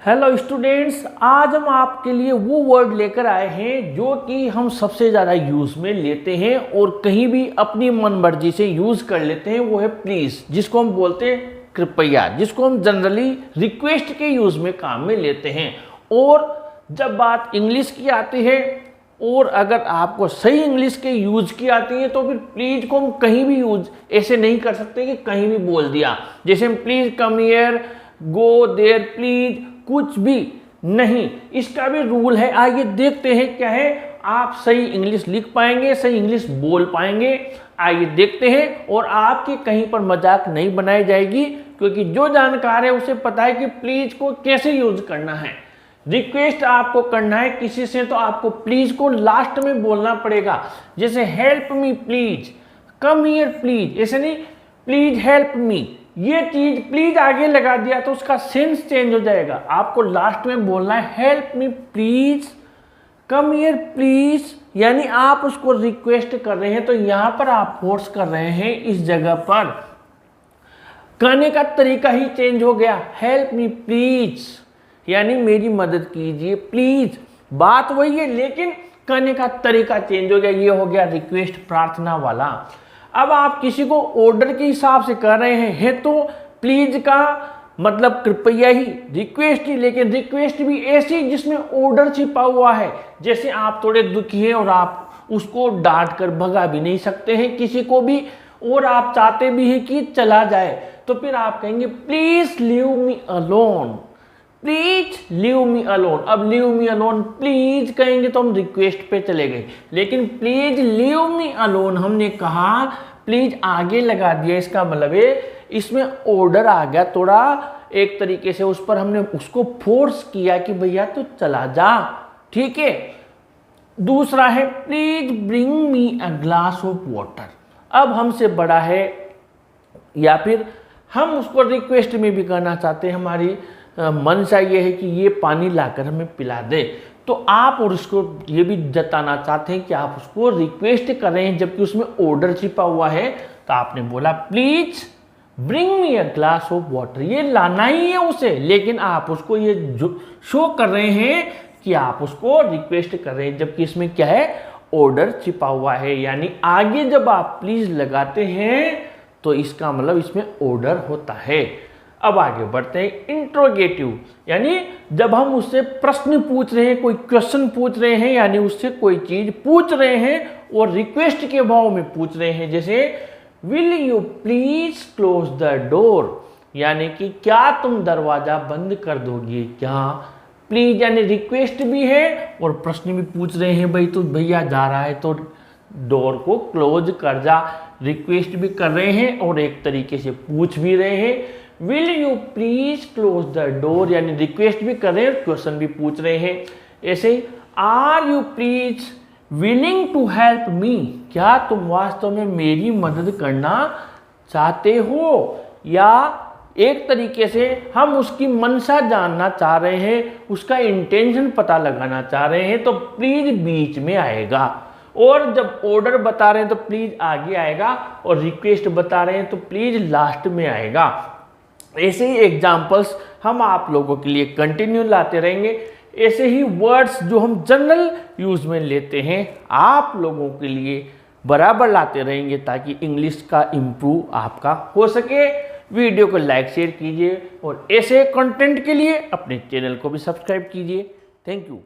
Hello students, आज हम आपके लिए वो वर्ड लेकर आए हैं जो कि हम सबसे ज़्यादा यूज़ में लेते हैं और कहीं भी अपनी मन मर्जी से यूज़ कर लेते हैं। वो है प्लीज़, जिसको हम बोलते हैं कृपया, जिसको हम जनरली रिक्वेस्ट के यूज़ में काम में लेते हैं। और जब बात इंग्लिश की आती है और अगर आपको सही इंग्लिश के यूज की आती है तो फिर प्लीज को हम कहीं भी यूज ऐसे नहीं कर सकते कि कहीं भी बोल दिया, जैसे हम please come here, go there, please कुछ भी नहीं। इसका भी रूल है। आइए देखते हैं क्या है, आप सही इंग्लिश लिख पाएंगे, सही इंग्लिश बोल पाएंगे। आइए देखते हैं। और आपकी कहीं पर मजाक नहीं बनाई जाएगी, क्योंकि जो जानकार है उसे पता है कि प्लीज को कैसे यूज करना है। रिक्वेस्ट आपको करना है किसी से तो आपको प्लीज को लास्ट में बोलना पड़ेगा, जैसे help me please, come here please, ऐसे नहीं प्लीज हेल्प मी। ये चीज प्लीज आगे लगा दिया तो उसका सेंस चेंज हो जाएगा। आपको लास्ट में बोलना है help me please, come here please, यानी आप उसको रिक्वेस्ट कर रहे हैं तो यहां पर आप फोर्स कर रहे हैं। इस जगह पर कहने का तरीका ही चेंज हो गया, हेल्प मी प्लीज यानी मेरी मदद कीजिए प्लीज। बात वही है लेकिन कहने का तरीका चेंज हो गया। ये हो गया रिक्वेस्ट, प्रार्थना वाला। अब आप किसी को ऑर्डर के हिसाब से कर रहे हैं तो प्लीज का मतलब कृपया ही, रिक्वेस्ट ही, लेकिन रिक्वेस्ट भी ऐसी जिसमें ऑर्डर छिपा हुआ है। जैसे आप थोड़े दुखी हैं और आप उसको डांट कर भगा भी नहीं सकते हैं किसी को भी, और आप चाहते भी हैं कि चला जाए, तो फिर आप कहेंगे please leave me alone, please leave me alone. अब लीव मी अलोन प्लीज कहेंगे तो हम रिक्वेस्ट पे चले गए, लेकिन प्लीज लीव मी अलोन हमने कहा, प्लीज आगे लगा दिया, इसका मतलब है इसमें ऑर्डर आ गया थोड़ा एक तरीके से, उस पर हमने उसको फोर्स किया कि भैया तू चला जा, ठीक है। दूसरा है please bring me a glass of water. अब हमसे बड़ा है या फिर हम उसको रिक्वेस्ट में भी करना चाहते हैं, हमारी मनसा ये है कि ये पानी लाकर हमें पिला दे, तो आप और उसको ये भी जताना चाहते हैं कि आप उसको रिक्वेस्ट कर रहे हैं जबकि उसमें ऑर्डर छिपा हुआ है, तो आपने बोला please bring me a glass of water. ये लाना ही है उसे, लेकिन आप उसको ये शो कर रहे हैं कि आप उसको रिक्वेस्ट कर रहे हैं जबकि इसमें क्या है, ऑर्डर छिपा हुआ है। यानी आगे जब आप प्लीज लगाते हैं तो इसका मतलब इसमें ऑर्डर होता है। अब आगे बढ़ते हैं, इंट्रोगेटिव, यानी जब हम उससे प्रश्न पूछ रहे हैं, कोई क्वेश्चन पूछ रहे हैं, यानी उससे कोई चीज पूछ रहे हैं और रिक्वेस्ट के भाव में पूछ रहे हैं। जैसे will you please close the door, यानी कि क्या तुम दरवाजा बंद कर दोगे क्या। प्लीज यानी रिक्वेस्ट भी है और प्रश्न भी पूछ रहे हैं, भाई तो भैया जा रहा है तो डोर को क्लोज कर जा। रिक्वेस्ट भी कर रहे हैं और एक तरीके से पूछ भी रहे हैं। Will you please close the door यानी रिक्वेस्ट भी कर रहे हैं, क्वेश्चन भी पूछ रहे हैं। ऐसे ही are you please willing to help me, क्या तुम वास्तव में मेरी मदद करना चाहते हो, या एक तरीके से हम उसकी मनसा जानना चाह रहे हैं, उसका इंटेंशन पता लगाना चाह रहे हैं, तो प्लीज बीच में आएगा। और जब ऑर्डर बता रहे हैं तो प्लीज आगे आएगा, और रिक्वेस्ट बता रहे हैं तो प्लीज लास्ट में आएगा। ऐसे ही एग्जाम्पल्स हम आप लोगों के लिए कंटिन्यू लाते रहेंगे। ऐसे ही वर्ड्स जो हम जनरल यूज में लेते हैं आप लोगों के लिए बराबर लाते रहेंगे ताकि इंग्लिश का इम्प्रूव आपका हो सके। वीडियो को लाइक शेयर कीजिए और ऐसे कंटेंट के लिए अपने चैनल को भी सब्सक्राइब कीजिए। Thank you.